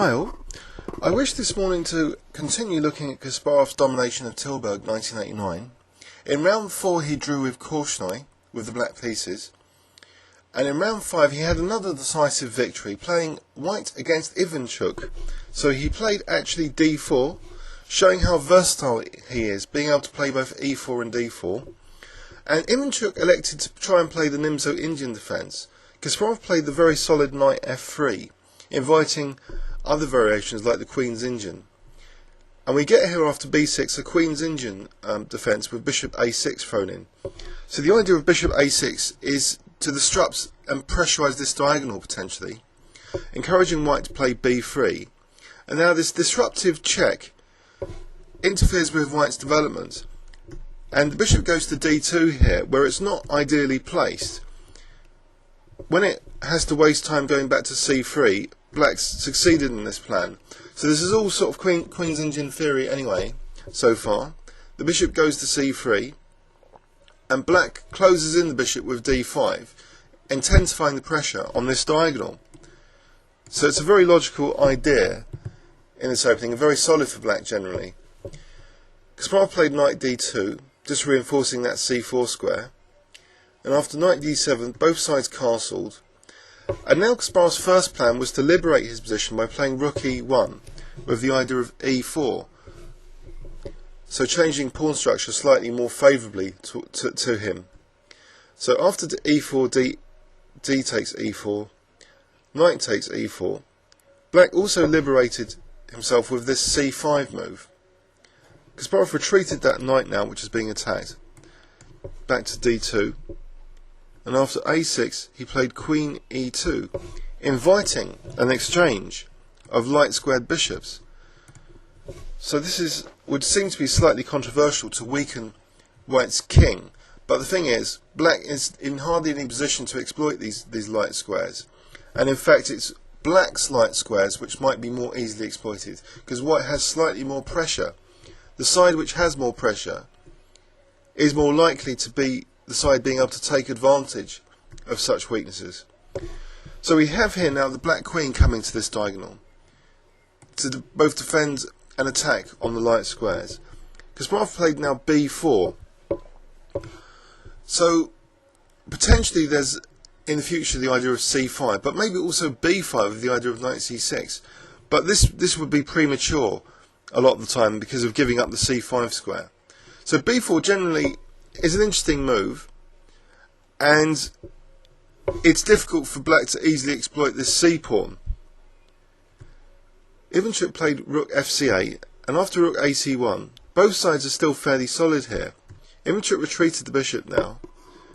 Hi all. I wish this morning to continue looking at Kasparov's domination of Tilburg 1989. In round 4 he drew with Korchnoi with the black pieces, and in round 5 he had another decisive victory, playing white against Ivanchuk. So he played actually d4, showing how versatile he is, being able to play both e4 and d4. And Ivanchuk elected to try and play the Intermezzo Indian defence. Kasparov played the very solid knight f3, inviting other variations like the Queen's Indian. And we get here after b6 a Queen's Indian defence with bishop a6 thrown in. So the idea of bishop a6 is to disrupt and pressurise this diagonal potentially, encouraging white to play b3. And now this disruptive check interferes with white's development. And the bishop goes to d2 here, where it's not ideally placed. When it has to waste time going back to c3, black's succeeded in this plan. So this is all sort of Queen's Indian theory anyway, so far. The bishop goes to c3, and black closes in the bishop with d5, intensifying the pressure on this diagonal. So it's a very logical idea in this opening, and very solid for black generally. Kasparov played knight d2, just reinforcing that c4 square. And after knight d7, both sides castled. And now Kasparov's first plan was to liberate his position by playing rook e1, with the idea of e4. So changing pawn structure slightly more favourably to him. So after e4, d takes e4, knight takes e4. Black also liberated himself with this c5 move. Kasparov retreated that knight now, which is being attacked, back to d2. And after a6 he played queen e2, inviting an exchange of light squared bishops. So this would seem to be slightly controversial to weaken white's king, but the thing is, black is in hardly any position to exploit these light squares, and in fact it's black's light squares which might be more easily exploited, because white has slightly more pressure. The side which has more pressure is more likely to be the side being able to take advantage of such weaknesses. So we have here now the black queen coming to this diagonal to both defend and attack on the light squares. Kasparov played now b4. So potentially there's in the future the idea of c5, but maybe also b5 with the idea of knight c6. But this would be premature a lot of the time because of giving up the c5 square. So b4 generally is an interesting move, and it's difficult for black to easily exploit this c-pawn. Ivanchuk played rook fc8, and after rook ac1, both sides are still fairly solid here. Ivanchuk retreated the bishop now,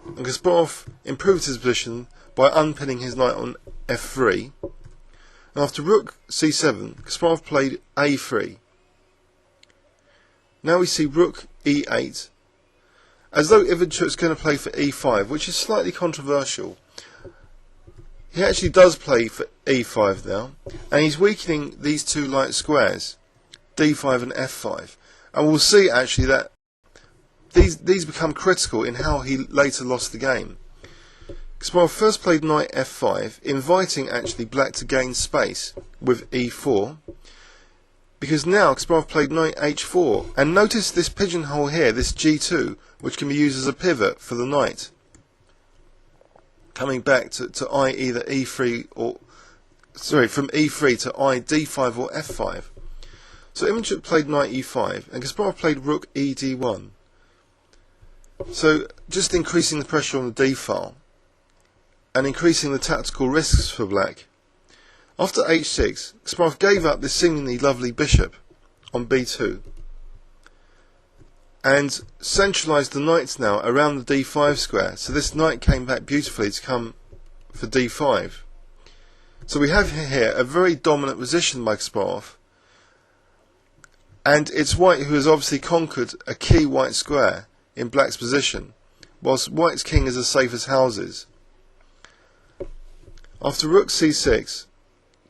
and Kasparov improved his position by unpinning his knight on f3. And after rook c7, Kasparov played a3. Now we see rook e8, as though Ivanchuk's going to play for e5, which is slightly controversial. He actually does play for e5 now, and he's weakening these two light squares, d5 and f5. And we'll see actually that these become critical in how he later lost the game. Kasparov first played knight f5, inviting actually black to gain space with e4, because now Kasparov played knight h4, and notice this pigeonhole here, this g2, which can be used as a pivot for the knight, coming back to I either e3 or, sorry, from e3 to I d5 or f5. So Ivanchuk played knight e5, and Kasparov played rook e d1. So just increasing the pressure on the d file, and increasing the tactical risks for black. After h6, Kasparov gave up this seemingly lovely bishop on b2 and centralised the knights now around the d5 square, so this knight came back beautifully to come for d5. So we have here a very dominant position by Kasparov, and it's white who has obviously conquered a key white square in black's position, whilst white's king is as safe as houses. After rook c6,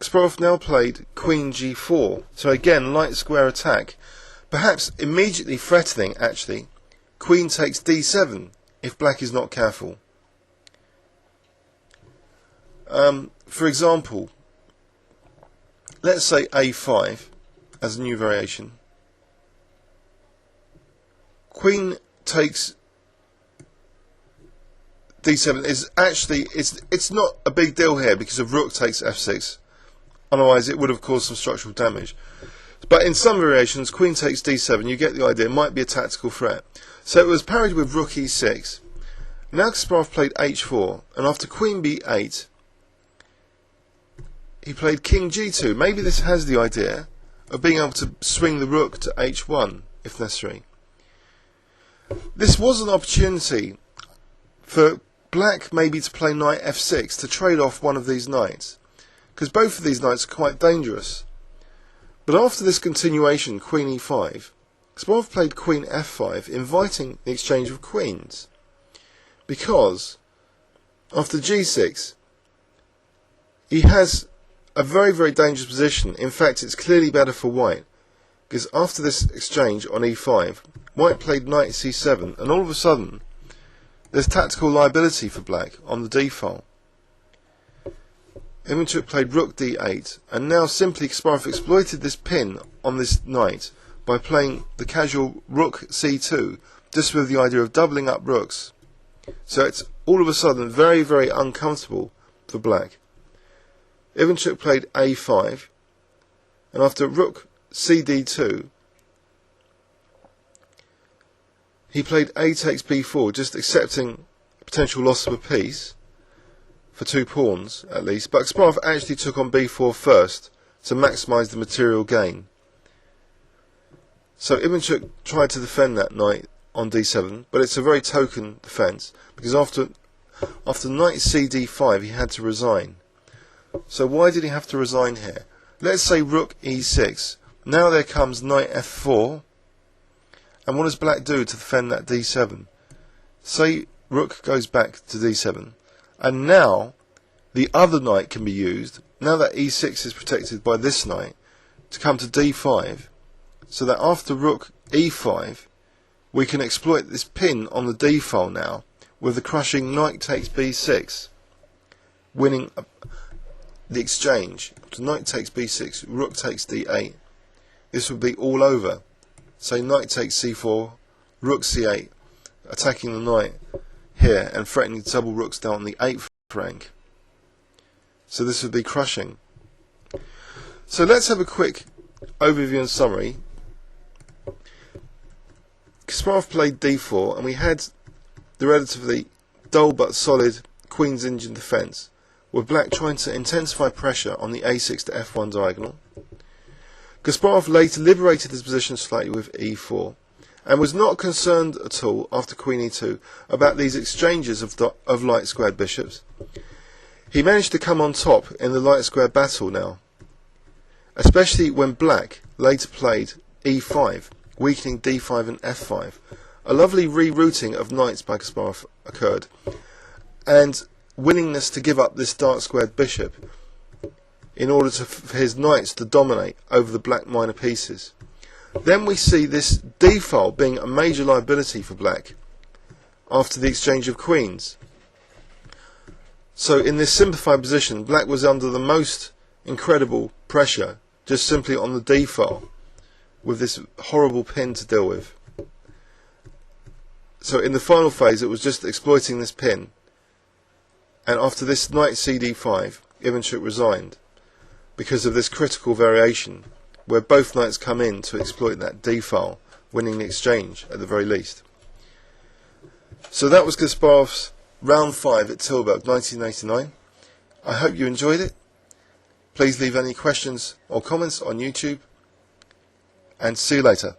Kasparov now played queen g4, so again light square attack, perhaps immediately threatening actually queen takes d7 if black is not careful. For example, let's say A5 as a new variation. Queen takes D7 is actually, it's not a big deal here because of rook takes F6. Otherwise it would have caused some structural damage. But in some variations, Queen takes D7, you get the idea, it might be a tactical threat. So it was parried with Rook E6. Now Kasparov played H4, and after Queen B8, he played King G2. Maybe this has the idea of being able to swing the Rook to H1, if necessary. This was an opportunity for Black maybe to play Knight F6 to trade off one of these knights, because both of these knights are quite dangerous. But after this continuation, Queen E5, Kasparov played Queen F5, inviting the exchange of queens. Because after G6, he has a very, very dangerous position. In fact, it's clearly better for White, because after this exchange on E5, White played Knight C7, and all of a sudden, there's tactical liability for Black on the D file. Ivanchuk played Rook D8, and now simply Kasparov exploited this pin on this knight by playing the casual Rook C2, just with the idea of doubling up rooks. So it's all of a sudden very, very uncomfortable for Black. Ivanchuk played A5, and after Rook CD2, he played A takes B4, just accepting potential loss of a piece for 2 pawns at least, but Kasparov actually took on B4 first to maximise the material gain. So Ivanchuk tried to defend that knight on D7, but it's a very token defence, because after knight CD5 he had to resign. So why did he have to resign here? Let's say Rook E6. Now there comes Knight F4, and what does Black do to defend that D7? Say Rook goes back to D7, and now the other knight can be used, now that E6 is protected by this knight, to come to D5, so that after Rook E5 we can exploit this pin on the D file now with the crushing Knight takes B6, winning the exchange. So Knight takes B6, Rook takes D8. This would be all over. Say Knight takes C4, Rook C8, attacking the knight here and threatening double rooks down the 8th rank. So this would be crushing. So let's have a quick overview and summary. Kasparov played D4, and we had the relatively dull but solid Queen's Indian defence, with Black trying to intensify pressure on the A6 to F1 diagonal. Kasparov later liberated his position slightly with E4, and was not concerned at all after Queen E2 about these exchanges of light squared bishops. He managed to come on top in the light square battle now, especially when Black later played E5, weakening D5 and F5. A lovely rerouting of knights by Kasparov occurred, and willingness to give up this dark squared bishop in order for his knights to dominate over the Black minor pieces. Then we see this D file being a major liability for Black after the exchange of queens. So in this simplified position, Black was under the most incredible pressure just simply on the D file, with this horrible pin to deal with. So in the final phase it was just exploiting this pin, and after this knight CD5 Ivanchuk resigned because of this critical variation where both knights come in to exploit that D file, winning the exchange at the very least. So that was Kasparov's round 5 at Tilburg 1989. I hope you enjoyed it. Please leave any questions or comments on YouTube, and see you later.